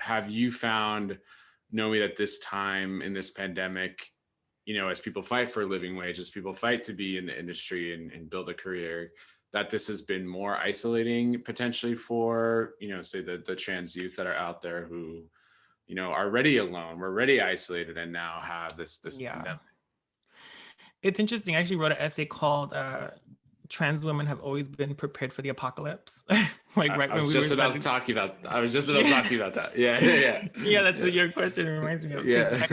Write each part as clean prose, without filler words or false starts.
have you found, Nomi, that this time in this pandemic, as people fight for a living wage, as people fight to be in the industry and build a career, that this has been more isolating potentially for, say the trans youth that are out there who, are already alone, we're already isolated, and now have this pandemic? It's interesting. I actually wrote an essay called "Trans Women Have Always Been Prepared for the Apocalypse." I was just about to talk to you about that. Yeah. Yeah, that's what your question reminds me of. Yeah.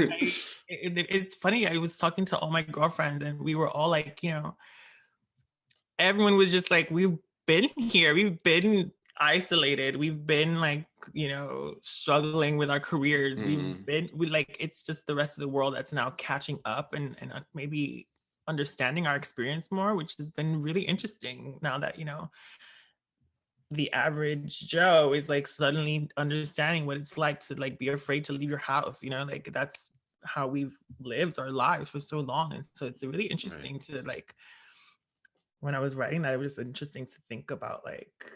It's funny. I was talking to all my girlfriends, and we were all like, everyone was just like, we've been here, we've been isolated, we've been like, struggling with our careers. We like, it's just the rest of the world that's now catching up and maybe understanding our experience more, which has been really interesting now that, the average Joe is like suddenly understanding what it's like to like be afraid to leave your house, like that's how we've lived our lives for so long. And so it's really interesting to like, when I was writing that, it was interesting to think about like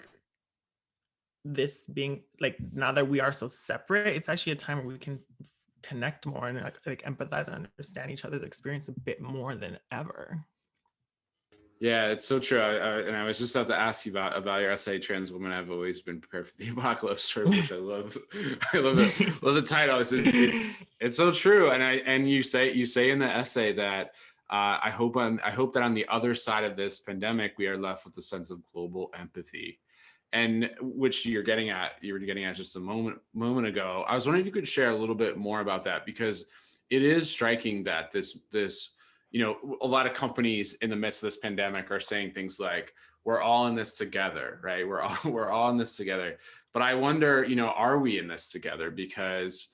this being like, now that we are so separate, it's actually a time where we can connect more and like empathize and understand each other's experience a bit more than ever. Yeah, it's so true. And I was just about to ask you about your essay, "Trans Women Have Always Been Prepared for the Apocalypse," which I love. I love it. Love the title. It's so true. And you say in the essay that I hope that on the other side of this pandemic, we are left with a sense of global empathy, and which you were getting at just a moment ago. I was wondering if you could share a little bit more about that, because it is striking that this a lot of companies in the midst of this pandemic are saying things like, we're all in this together, right? We're all in this together. But I wonder, are we in this together? Because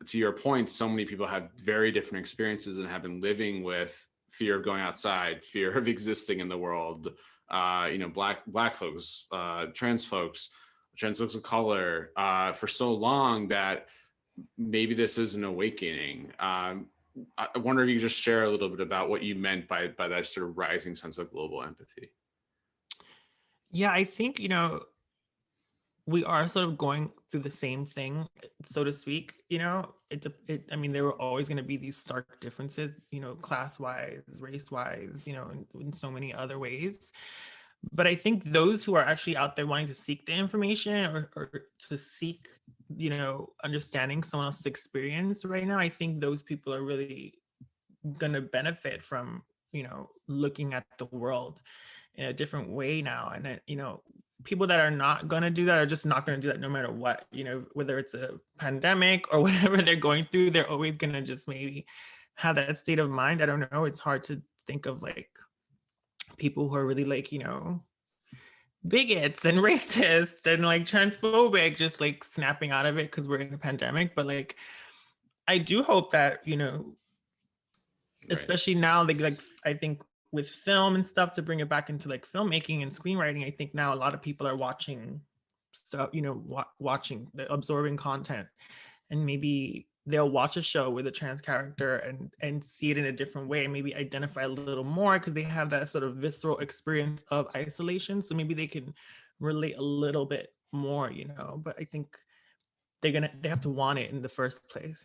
to your point, so many people have very different experiences and have been living with fear of going outside, fear of existing in the world. Black folks, trans folks of color, for so long that maybe this is an awakening. I wonder if you could just share a little bit about what you meant by that sort of rising sense of global empathy. Yeah, I think, we are sort of going through the same thing, so to speak. I mean, there were always going to be these stark differences, class-wise, race-wise, in so many other ways. But I think those who are actually out there wanting to seek the information or to seek, understanding someone else's experience right now, I think those people are really going to benefit from, looking at the world in a different way now. And, people that are not going to do that are just not going to do that no matter what, whether it's a pandemic or whatever they're going through, they're always going to just maybe have that state of mind. I don't know. It's hard to think of like people who are really like, bigots and racist and like transphobic, just like snapping out of it because we're in a pandemic. But like, I do hope that, especially now, like I think with film and stuff, to bring it back into like filmmaking and screenwriting, I think now a lot of people are watching stuff, watching, absorbing content, and maybe they'll watch a show with a trans character and see it in a different way, maybe identify a little more because they have that sort of visceral experience of isolation. So maybe they can relate a little bit more, but I think they have to want it in the first place,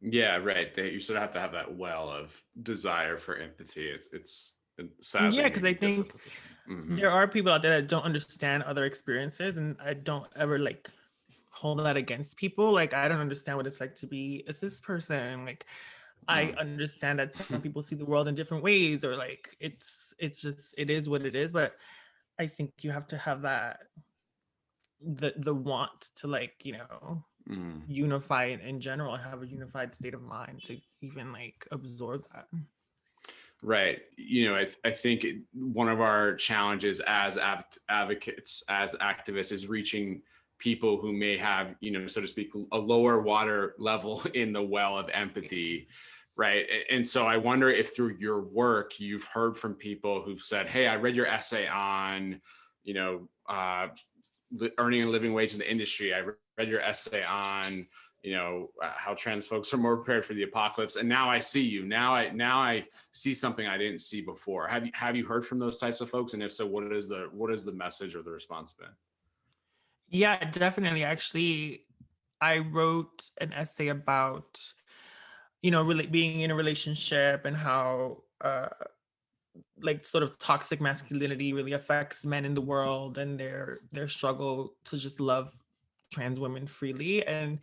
Yeah, right. You sort of have to have that well of desire for empathy. It's sadly, yeah, because I think there are people out there that don't understand other experiences, and I don't ever like hold that against people. Like, I don't understand what it's like to be a cis person. Like, I understand that some people see the world in different ways, or like it's just, it is what it is. But I think you have to have that the want to like, unify it in general and have a unified state of mind to even like absorb that. Right. I think one of our challenges as advocates, as activists, is reaching people who may have, so to speak, a lower water level in the well of empathy. Right. And so I wonder if through your work, you've heard from people who've said, hey, I read your essay on, earning a living wage in the industry. I read your essay on, how trans folks are more prepared for the apocalypse. And now I see you. Now I see something I didn't see before. Have you heard from those types of folks? And if so, what is the message or the response been? Yeah, definitely. Actually, I wrote an essay about, really being in a relationship and how like sort of toxic masculinity really affects men in the world and their struggle to just love trans women freely. And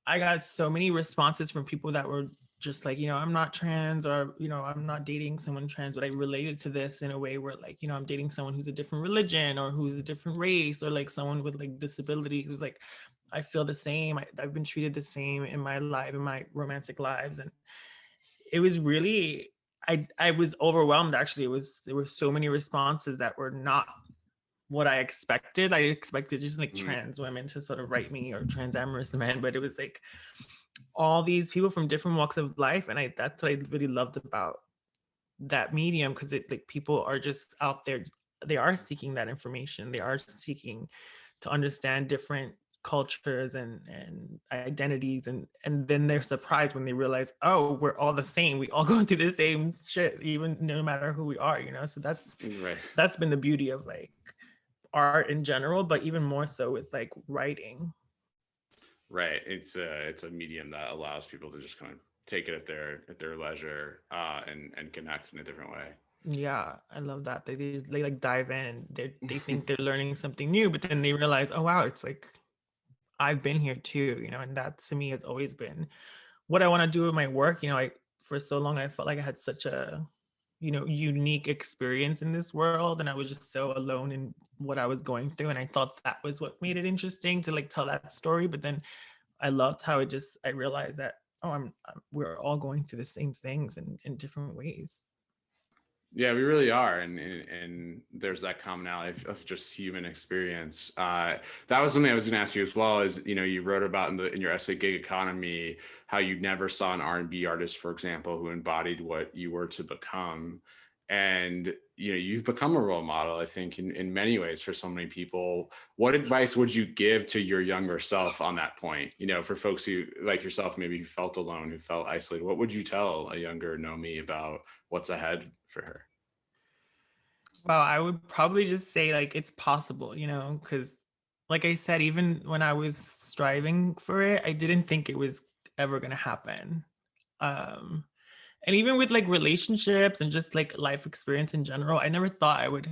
I got so many responses from people that were just like, I'm not trans, or, I'm not dating someone trans, but I related to this in a way where, like, I'm dating someone who's a different religion or who's a different race, or like someone with like disabilities. It was like, I feel the same. I've been treated the same in my life, in my romantic lives. And it was really, I was overwhelmed actually. There were so many responses that were not what I expected. I expected just like Mhm. trans women to sort of write me, or trans amorous men, but it was like all these people from different walks of life. And that's what I really loved about that medium, because it, like, people are just out there, they are seeking that information, they are seeking to understand different cultures and identities, and then they're surprised when they realize, oh, we're all the same, we all go through the same shit, even no matter who we are. So Right. that's been the beauty of like art in general, but even more so with like writing. Right. It's a medium that allows people to just kind of take it at their leisure, and connect in a different way. Yeah, I love that. They like dive in, and they think they're learning something new, but then they realize, oh wow, it's like I've been here too, and that to me has always been what I want to do with my work. I For so long I felt like I had such a, unique experience in this world, and I was just so alone in what I was going through, and I thought that was what made it interesting to like tell that story. But then I loved how I realized that, oh, we're all going through the same things in different ways. Yeah, we really are, and there's that commonality of just human experience. That was something I was going to ask you as well. Is you wrote about in your essay "Gig Economy" how you never saw an R&B artist, for example, who embodied what you were to become, and you've become a role model, I think, in many ways for so many people. What advice would you give to your younger self on that point? For folks who like yourself, maybe who felt alone, who felt isolated, what would you tell a younger Nomi about what's ahead for her? Well, I would probably just say like it's possible, because like I said, even when I was striving for it, I didn't think it was ever gonna happen. Um, and even with like relationships and just like life experience in general, I never thought I would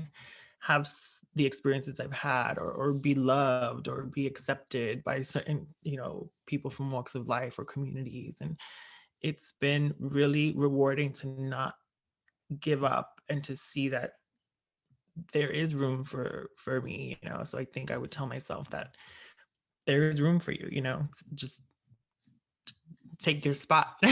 have the experiences I've had, or be loved or be accepted by certain, people from walks of life or communities. And it's been really rewarding to not give up and to see that there is room for me. So I think I would tell myself that there is room for you. Just take your spot.